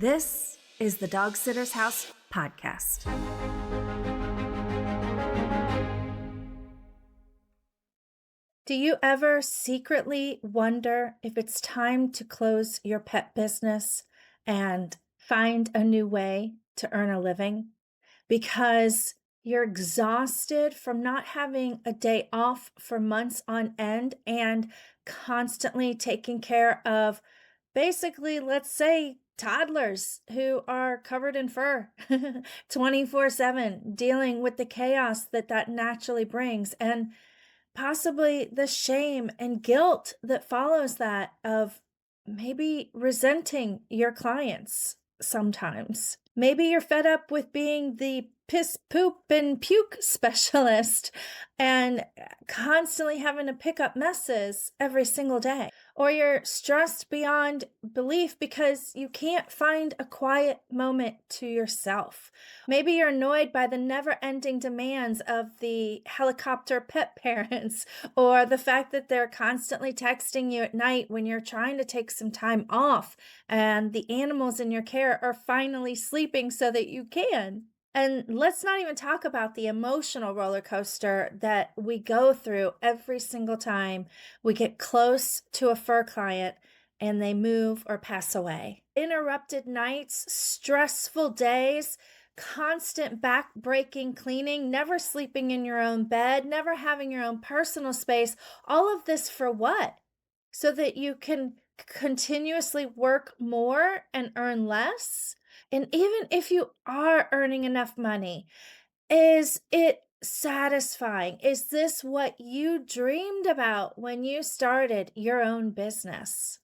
This is the Dog Sitter's House podcast. Do you ever secretly wonder if it's time to close your pet business and find a new way to earn a living? Because you're exhausted from not having a day off for months on end and constantly taking care of basically, let's say, toddlers who are covered in fur 24/7, dealing with the chaos that naturally brings, and possibly the shame and guilt that follows that of maybe resenting your clients sometimes. Maybe you're fed up with being the piss, poop, and puke specialist and constantly having to pick up messes every single day. Or you're stressed beyond belief because you can't find a quiet moment to yourself. Maybe you're annoyed by the never-ending demands of the helicopter pet parents, or the fact that they're constantly texting you at night when you're trying to take some time off and the animals in your care are finally sleeping so that you can. And let's not even talk about the emotional roller coaster that we go through every single time we get close to a fur client and they move or pass away. Interrupted nights, stressful days, constant back-breaking cleaning, never sleeping in your own bed, never having your own personal space. All of this for what? So that you can continuously work more and earn less? And even if you are earning enough money, is it satisfying? Is this what you dreamed about when you started your own business?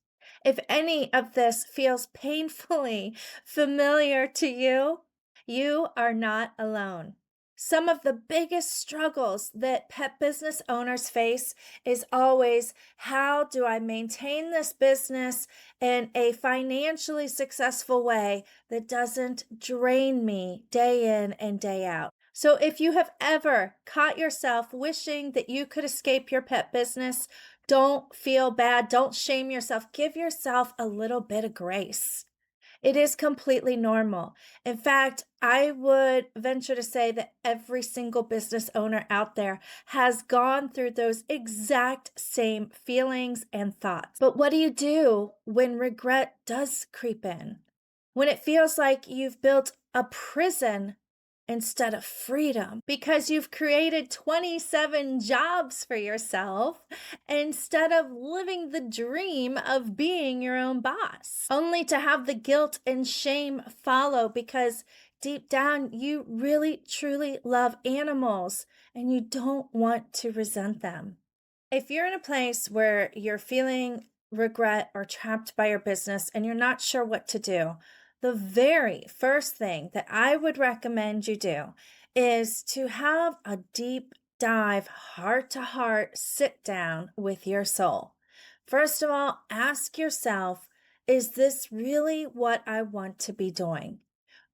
If any of this feels painfully familiar to you, you are not alone. Some of the biggest struggles that pet business owners face is always, how do I maintain this business in a financially successful way that doesn't drain me day in and day out? So if you have ever caught yourself wishing that you could escape your pet business, don't feel bad. Don't shame yourself. Give yourself a little bit of grace. It is completely normal. In fact, I would venture to say that every single business owner out there has gone through those exact same feelings and thoughts. But what do you do when regret does creep in? When it feels like you've built a prison instead of freedom because you've created 27 jobs for yourself instead of living the dream of being your own boss, only to have the guilt and shame follow because deep down you really truly love animals and you don't want to resent them. If you're in a place where you're feeling regret or trapped by your business and you're not sure what to do, the very first thing that I would recommend you do is to have a deep dive, heart to heart sit down with your soul. First of all, ask yourself, is this really what I want to be doing?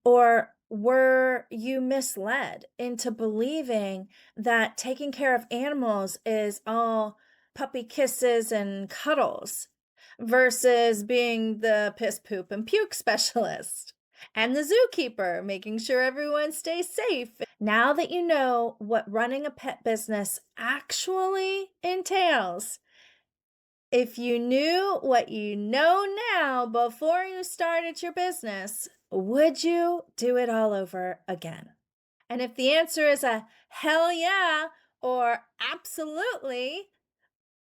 Or were you misled into believing that taking care of animals is all puppy kisses and cuddles versus being the piss, poop, and puke specialist and the zookeeper, making sure everyone stays safe? Now that you know what running a pet business actually entails, if you knew what you know now before you started your business, would you do it all over again? And if the answer is a hell yeah, or absolutely,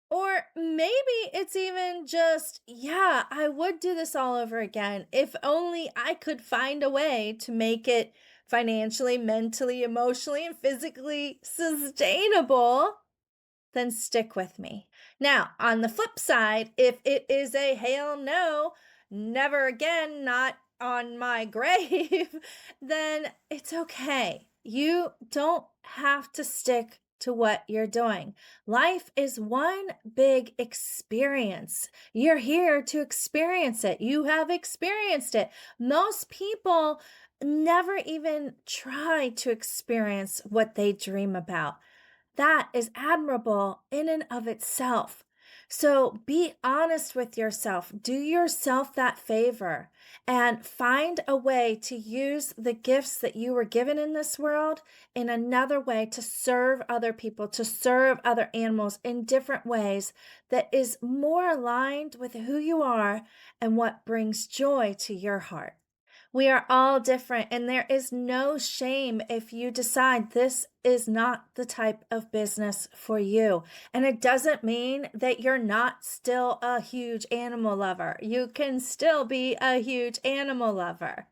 or maybe it's even just, yeah, I would do this all over again if only I could find a way to make it financially, mentally, emotionally, and physically sustainable, then stick with me. Now, on the flip side, if it is a hell no, never again, not on my grave, then it's okay. You don't have to stick to what you're doing. Life is one big experience. You're here to experience it. You have experienced it. Most people never even try to experience what they dream about. That is admirable in and of itself. So be honest with yourself. Do yourself that favor and find a way to use the gifts that you were given in this world in another way to serve other people, to serve other animals in different ways that is more aligned with who you are and what brings joy to your heart. We are all different, and there is no shame if you decide this is not the type of business for you. And it doesn't mean that you're not still a huge animal lover. You can still be a huge animal lover.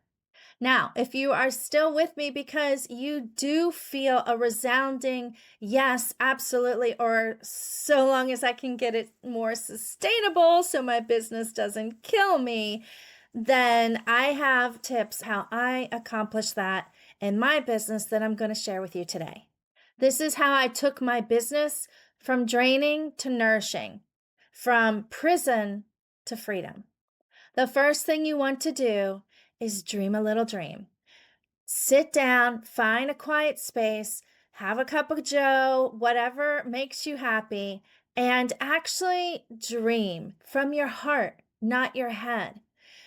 Now, if you are still with me because you do feel a resounding yes, absolutely, or so long as I can get it more sustainable so my business doesn't kill me, then I have tips how I accomplish that in my business that I'm going to share with you today. This is how I took my business from draining to nourishing, from prison to freedom. The first thing you want to do is dream a little dream. Sit down, find a quiet space, have a cup of joe, whatever makes you happy, and actually dream from your heart, not your head.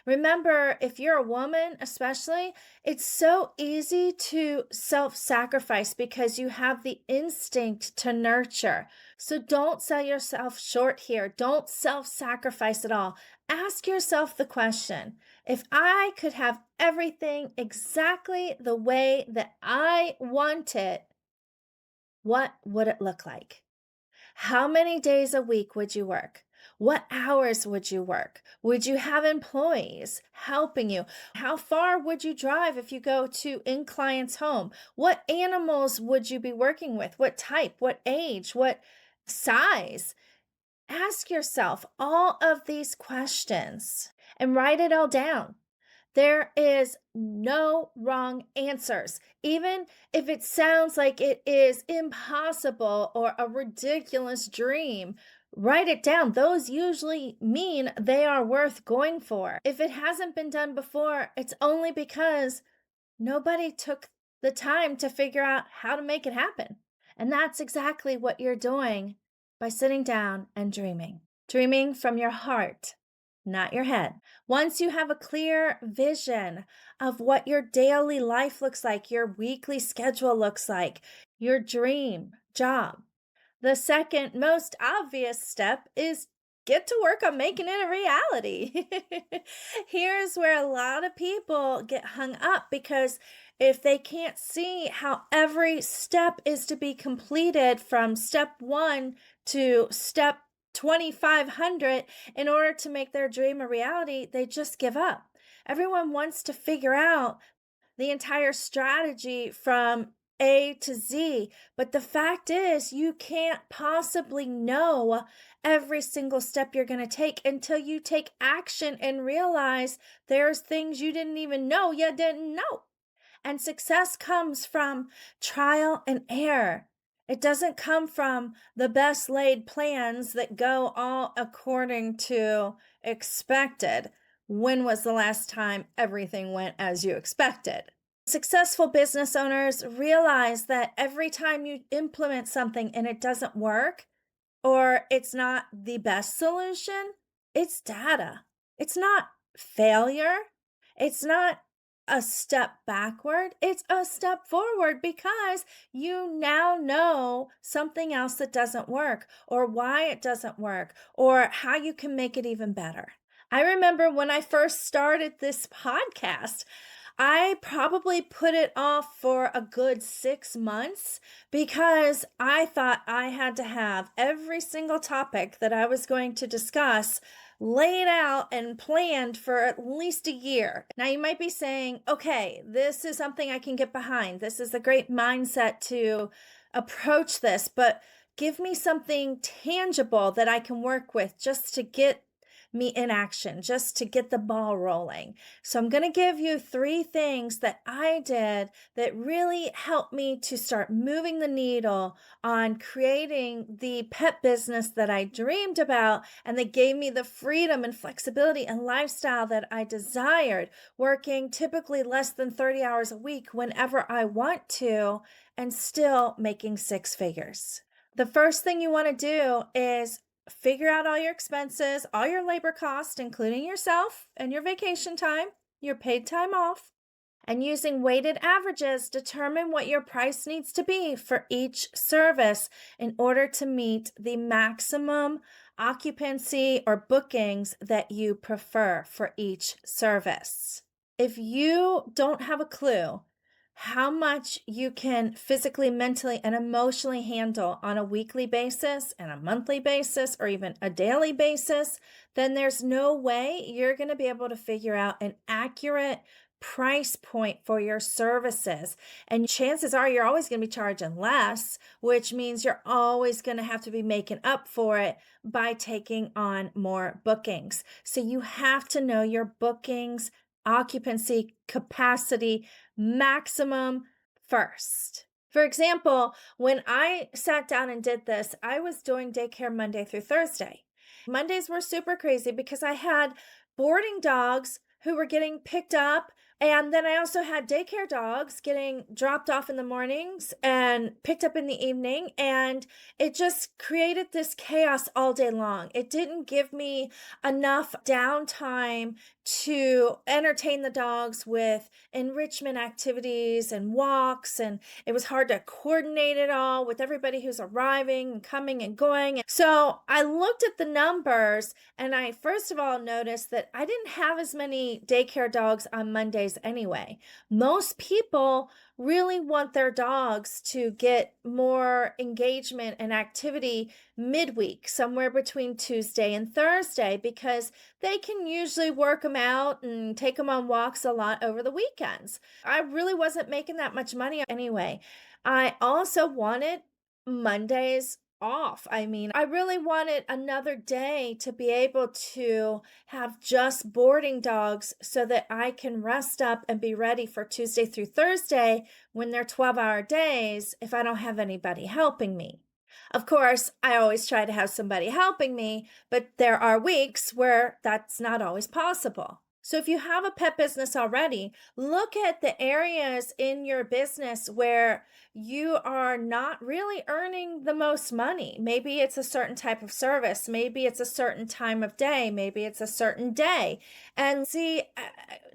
Remember, if you're a woman, especially, it's so easy to self sacrifice because you have the instinct to nurture. So don't sell yourself short here. Don't self sacrifice at all. Ask yourself the question, if I could have everything exactly the way that I want it, what would it look like? How many days a week would you work? What hours would you work? Would you have employees helping you? How far would you drive if you go to in client's home? What animals would you be working with? What type? What age? What size? Ask yourself all of these questions and write it all down. There is no wrong answers. Even if it sounds like it is impossible or a ridiculous dream, write it down. Those usually mean they are worth going for. If it hasn't been done before, it's only because nobody took the time to figure out how to make it happen. And that's exactly what you're doing by sitting down and dreaming. Dreaming from your heart, not your head. Once you have a clear vision of what your daily life looks like, your weekly schedule looks like, your dream job, the second most obvious step is get to work on making it a reality. Here's where a lot of people get hung up because if they can't see how every step is to be completed from step one to step 2500 in order to make their dream a reality, they just give up. Everyone wants to figure out the entire strategy from A to Z. But the fact is, you can't possibly know every single step you're going to take until you take action and realize there's things you didn't even know you didn't know. And success comes from trial and error. It doesn't come from the best laid plans that go all according to expected. When was the last time everything went as you expected? Successful business owners realize that every time you implement something and it doesn't work, or it's not the best solution, it's data. It's not failure. It's not a step backward. It's a step forward because you now know something else that doesn't work, or why it doesn't work, or how you can make it even better. I remember when I first started this podcast, I probably put it off for a good 6 months because I thought I had to have every single topic that I was going to discuss laid out and planned for at least a year. Now, you might be saying, okay, this is something I can get behind. This is a great mindset to approach this, but give me something tangible that I can work with just to get me in action, just to get the ball rolling. So I'm going to give you 3 things that I did that really helped me to start moving the needle on creating the pet business that I dreamed about, and that gave me the freedom and flexibility and lifestyle that I desired, working typically less than 30 hours a week whenever I want to, and still making 6 figures. The first thing you want to do is figure out all your expenses, all your labor costs, including yourself and your vacation time, your paid time off, and using weighted averages, determine what your price needs to be for each service in order to meet the maximum occupancy or bookings that you prefer for each service. If you don't have a clue how much you can physically, mentally, and emotionally handle on a weekly basis and a monthly basis or even a daily basis, then there's no way you're going to be able to figure out an accurate price point for your services. And chances are you're always going to be charging less, which means you're always going to have to be making up for it by taking on more bookings. So you have to know your bookings, occupancy, capacity, maximum first. For example, when I sat down and did this, I was doing daycare Monday through Thursday. Mondays were super crazy because I had boarding dogs who were getting picked up. And then I also had daycare dogs getting dropped off in the mornings and picked up in the evening. And it just created this chaos all day long. It didn't give me enough downtime to entertain the dogs with enrichment activities and walks. And it was hard to coordinate it all with everybody who's arriving and coming and going. So I looked at the numbers and I first of all noticed that I didn't have as many daycare dogs on Mondays anyway. Most people really want their dogs to get more engagement and activity midweek, somewhere between Tuesday and Thursday, because they can usually work them out and take them on walks a lot over the weekends. I really wasn't making that much money anyway. I also wanted Mondays off. I mean, I really wanted another day to be able to have just boarding dogs so that I can rest up and be ready for Tuesday through Thursday when they're 12-hour days if I don't have anybody helping me. Of course, I always try to have somebody helping me, but there are weeks where that's not always possible. So if you have a pet business already, look at the areas in your business where you are not really earning the most money. Maybe it's a certain type of service, maybe it's a certain time of day, maybe it's a certain day. And see,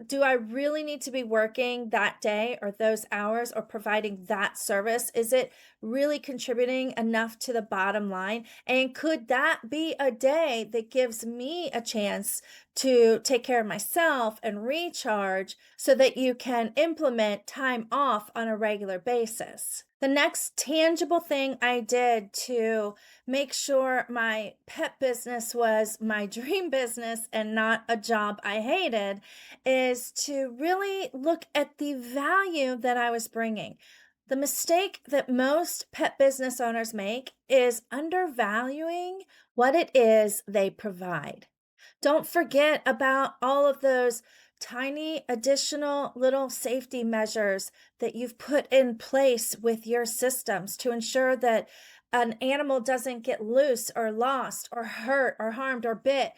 do I really need to be working that day or those hours or providing that service? Is it really contributing enough to the bottom line? And could that be a day that gives me a chance to take care of myself and recharge so that you can implement time off on a regular basis? The next tangible thing I did to make sure my pet business was my dream business and not a job I hated is to really look at the value that I was bringing. The mistake that most pet business owners make is undervaluing what it is they provide. Don't forget about all of those tiny additional little safety measures that you've put in place with your systems to ensure that an animal doesn't get loose or lost or hurt or harmed or bit.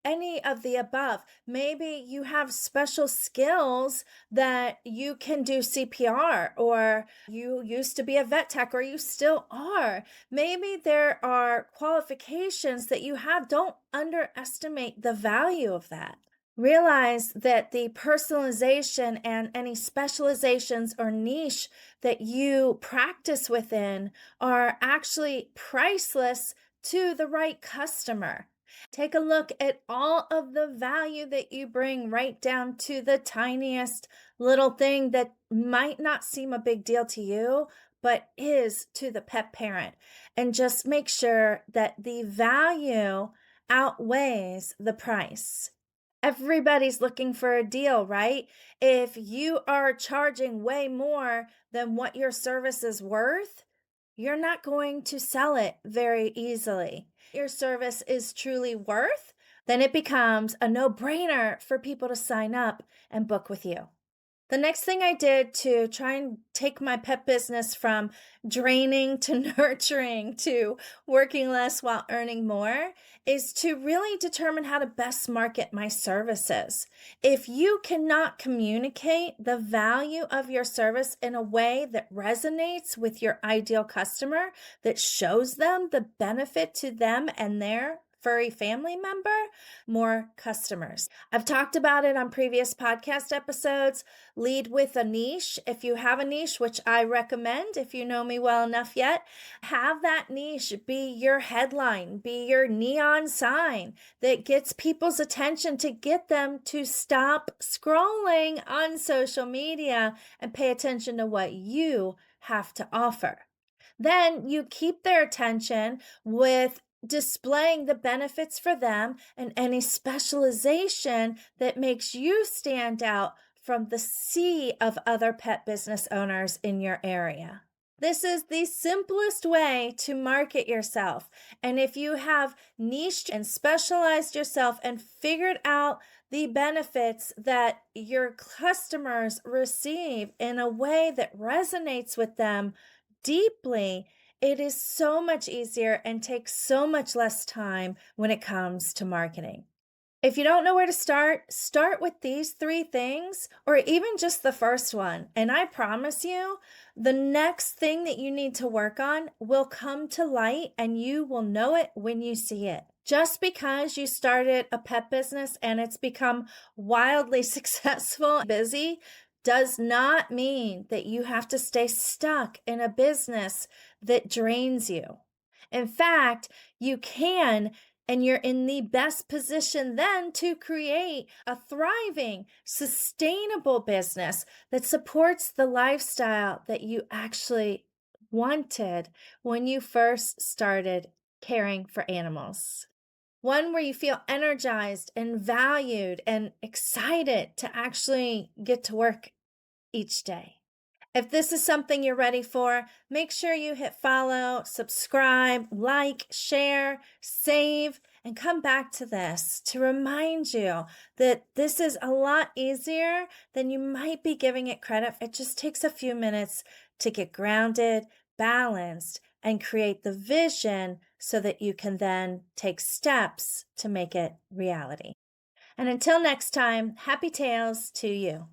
Any of the above. Maybe you have special skills that you can do CPR, or you used to be a vet tech, or you still are. Maybe there are qualifications that you have. Don't underestimate the value of that. Realize that the personalization and any specializations or niche that you practice within are actually priceless to the right customer. Take a look at all of the value that you bring right down to the tiniest little thing that might not seem a big deal to you, but is to the pet parent. And just make sure that the value outweighs the price. Everybody's looking for a deal, right? If you are charging way more than what your service is worth, you're not going to sell it very easily. Your service is truly worth, then it becomes a no-brainer for people to sign up and book with you. The next thing I did to try and take my pet business from draining to nurturing to working less while earning more is to really determine how to best market my services. If you cannot communicate the value of your service in a way that resonates with your ideal customer, that shows them the benefit to them and their furry family member, more customers. I've talked about it on previous podcast episodes. Lead with a niche. If you have a niche, which I recommend, if you know me well enough yet, have that niche be your headline, be your neon sign that gets people's attention to get them to stop scrolling on social media and pay attention to what you have to offer. Then you keep their attention with displaying the benefits for them and any specialization that makes you stand out from the sea of other pet business owners in your area. This is the simplest way to market yourself. And if you have niched and specialized yourself and figured out the benefits that your customers receive in a way that resonates with them deeply, it is so much easier and takes so much less time when it comes to marketing. If you don't know where to start with these three things, or even just the first one. And I promise you, the next thing that you need to work on will come to light and you will know it when you see it. Just because you started a pet business and it's become wildly successful, busy, does not mean that you have to stay stuck in a business that drains you. In fact, you can, and you're in the best position then to create a thriving, sustainable business that supports the lifestyle that you actually wanted when you first started caring for animals. One where you feel energized and valued and excited to actually get to work each day. If this is something you're ready for, make sure you hit follow, subscribe, like, share, save, and come back to this to remind you that this is a lot easier than you might be giving it credit. It just takes a few minutes to get grounded, balanced, and create the vision so that you can then take steps to make it reality. And until next time, happy tails to you.